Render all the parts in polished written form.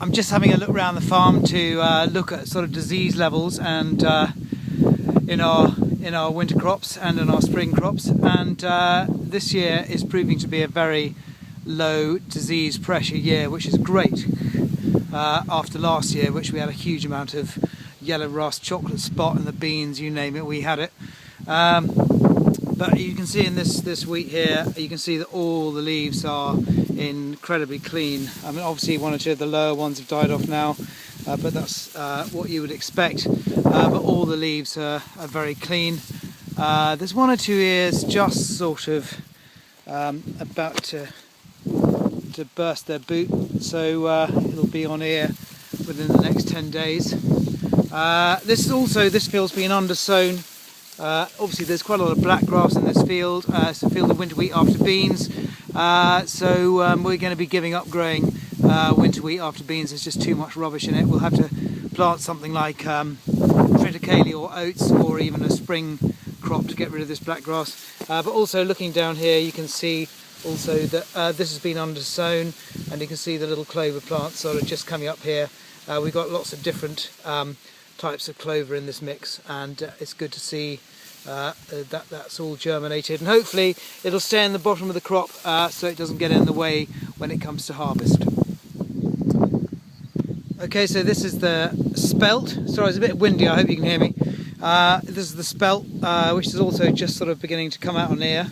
I'm just having a look around the farm to look at sort of disease levels and in our winter crops and in our spring crops, and this year is proving to be a very low disease pressure year, which is great after last year, which we had a huge amount of yellow rust, chocolate spot in the beans, you name it, we had it. But you can see in this wheat here, you can see that all the leaves are incredibly clean. I mean, obviously one or two of the lower ones have died off now, but that's what you would expect. But all the leaves are very clean. There's one or two ears just sort of about to burst their boot, so it'll be on ear within the next 10 days. This field's been undersown. Obviously there's quite a lot of black grass in this field. It's a field of winter wheat after beans, so we're going to be giving up growing winter wheat after beans. There's just too much rubbish in it. We'll have to plant something like triticale or oats, or even a spring crop to get rid of this black grass. But also looking down here, you can see also that this has been undersown, and you can see the little clover plants sort of just coming up here. We've got lots of different types of clover in this mix, and it's good to see that's all germinated, and hopefully it'll stay in the bottom of the crop so it doesn't get in the way when it comes to harvest. Okay, so this is the spelt. Sorry, it's a bit windy, I hope you can hear me. This is the spelt, which is also just sort of beginning to come out on ear.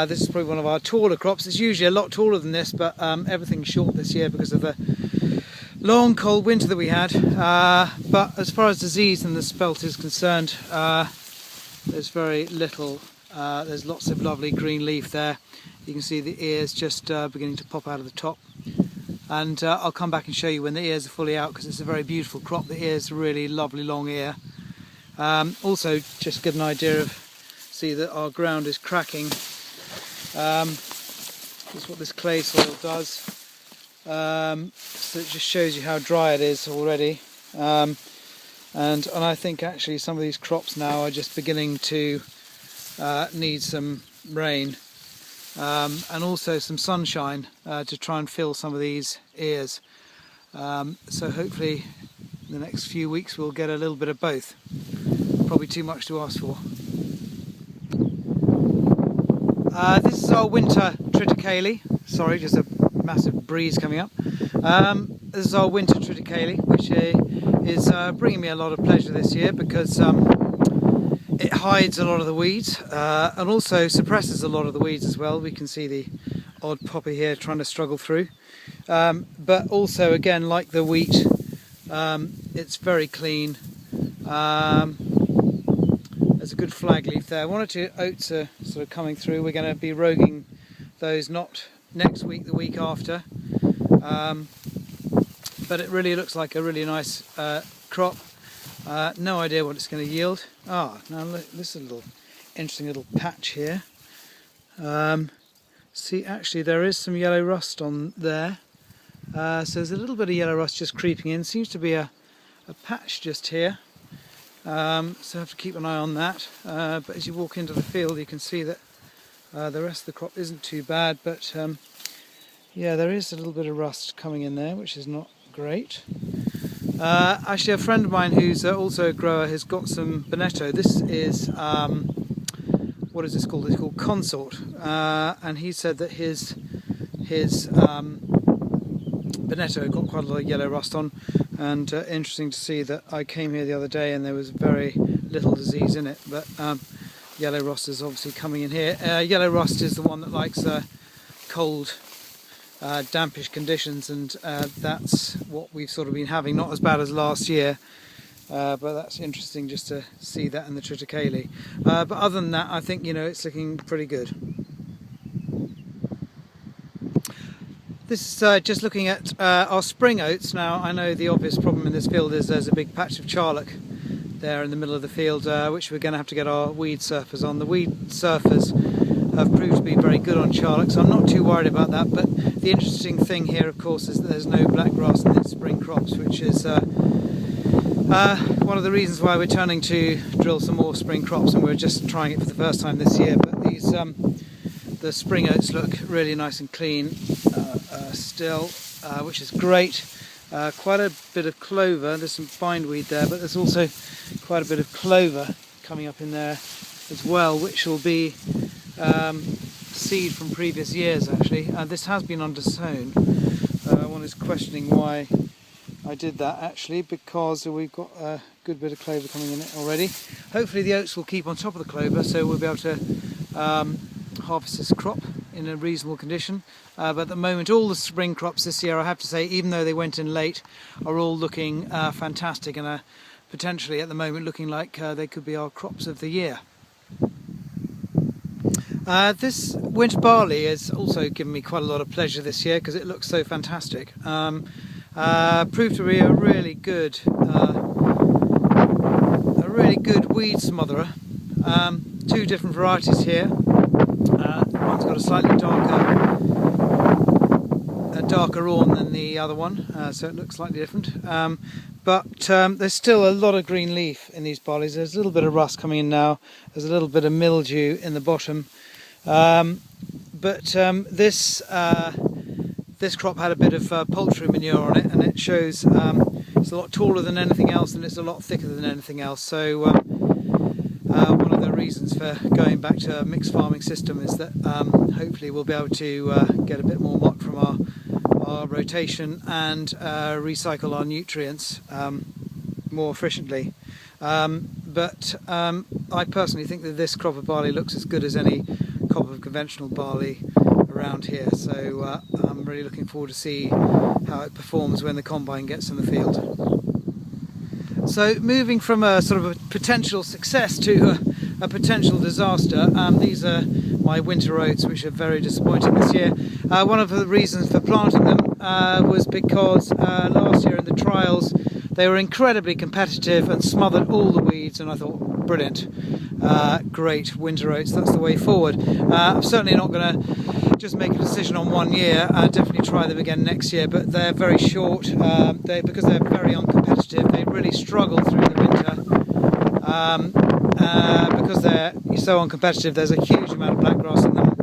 This is probably one of our taller crops. It's usually a lot taller than this, but everything's short this year because of the long cold winter that we had. But as far as disease in the spelt is concerned, there's very little. There's lots of lovely green leaf there. You can see the ears just beginning to pop out of the top, and I'll come back and show you when the ears are fully out, because it's a very beautiful crop. The ear's a really lovely long ear. Also, just to get an idea of, see that our ground is cracking. That's what this clay soil does. So it just shows you how dry it is already. And I think actually some of these crops now are just beginning to need some rain, and also some sunshine to try and fill some of these ears. So hopefully in the next few weeks we'll get a little bit of both. Probably too much to ask for. This is our winter triticale. Sorry, just a massive breeze coming up. This is our winter triticale, which is bringing me a lot of pleasure this year, because it hides a lot of the weeds and also suppresses a lot of the weeds as well. We can see the odd poppy here trying to struggle through. But also, again, like the wheat, it's very clean. There's a good flag leaf there. One or two oats are sort of coming through. We're going to be roguing those not next week, the week after. But it really looks like a really nice crop. No idea what it's going to yield. Now look, this is a little interesting little patch here. See, actually there is some yellow rust on there. So there's a little bit of yellow rust just creeping in. Seems to be a patch just here. So I have to keep an eye on that. But as you walk into the field, you can see that the rest of the crop isn't too bad. But yeah, there is a little bit of rust coming in there, which is not great. Actually, a friend of mine who's also a grower has got some Bonetto. This is, what is this called? It's called Consort. And he said that his Bonetto got quite a lot of yellow rust on. And interesting to see that I came here the other day and there was very little disease in it. But yellow rust is obviously coming in here. Yellow rust is the one that likes cold, dampish conditions, and that's what we've sort of been having. Not as bad as last year, but that's interesting just to see that in the triticale. But other than that, I think, you know, it's looking pretty good. This is just looking at our spring oats. Now, I know the obvious problem in this field is there's a big patch of charlock there in the middle of the field, which we're going to have to get our weed surfers on. The weed surfers have proved to be very good on charlock, so I'm not too worried about that. But the interesting thing here, of course, is that there's no black grass in these spring crops, which is one of the reasons why we're turning to drill some more spring crops, and we're just trying it for the first time this year. But these the spring oats look really nice and clean still, which is great. quite a bit of clover. There's some bindweed there, but there's also quite a bit of clover coming up in there as well, which will be seed from previous years actually. This has been undersown. One is questioning why I did that actually, because we've got a good bit of clover coming in it already. Hopefully the oats will keep on top of the clover, so we'll be able to harvest this crop in a reasonable condition. But at the moment all the spring crops this year, I have to say, even though they went in late, are all looking fantastic and are potentially at the moment looking like they could be our crops of the year. This winter barley has also given me quite a lot of pleasure this year because it looks so fantastic. Proved to be a really good weed smotherer. Two different varieties here. One's got a slightly darker awn than the other one, so it looks slightly different. But there's still a lot of green leaf in these barleys. There's a little bit of rust coming in now. There's a little bit of mildew in the bottom. This crop had a bit of poultry manure on it, and it shows it's a lot taller than anything else and it's a lot thicker than anything else. So one of the reasons for going back to a mixed farming system is that hopefully we'll be able to get a bit more mock from our rotation and recycle our nutrients more efficiently. But I personally think that this crop of barley looks as good as any crop of conventional barley around here, so I'm really looking forward to see how it performs when the combine gets in the field. So moving from a sort of a potential success to a potential disaster, these are my winter oats, which are very disappointing this year. One of the reasons for planting them was because last year in the trials they were incredibly competitive and smothered all the weeds, and I thought, brilliant, great, winter oats, that's the way forward. I'm certainly not going to just make a decision on 1 year. I'll definitely try them again next year, but they're very short. Because they're very uncompetitive, they really struggle through the winter. Because they're so uncompetitive, there's a huge amount of blackgrass in them.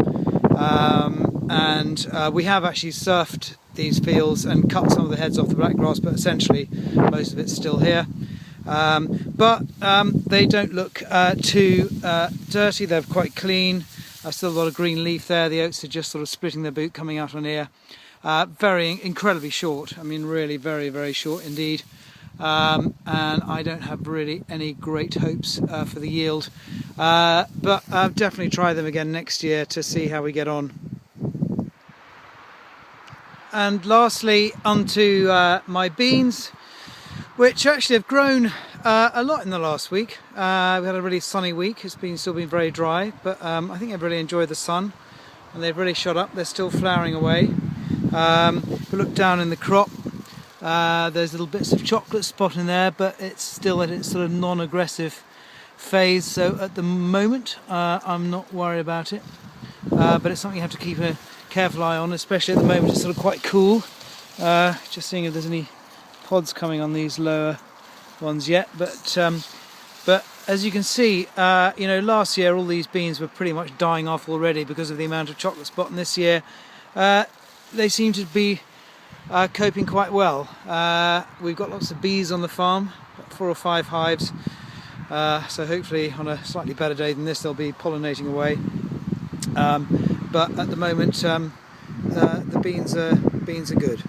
And we have actually surfed these fields and cut some of the heads off the blackgrass, but essentially most of it's still here. But they don't look too dirty. They're quite clean. Still a lot of green leaf there. The oats are just sort of splitting their boot coming out on here. Incredibly short. I mean, really very, very short indeed. And I don't have really any great hopes for the yield. But I'll definitely try them again next year to see how we get on. And lastly, onto my beans, which actually have grown a lot in the last week. We had a really sunny week. It's still been very dry, but I think they've really enjoyed the sun and they've really shot up. They're still flowering away. If we look down in the crop, there's little bits of chocolate spot in there, but it's still at its sort of non-aggressive phase. So at the moment, I'm not worried about it. But it's something you have to keep a careful eye on, especially at the moment. It's sort of quite cool. Just seeing if there's any pods coming on these lower ones yet, but as you can see, last year all these beans were pretty much dying off already because of the amount of chocolate spot, and this year they seem to be coping quite well. We've got lots of bees on the farm, about 4 or 5 hives, so hopefully on a slightly better day than this they'll be pollinating away. But at the moment the beans are good.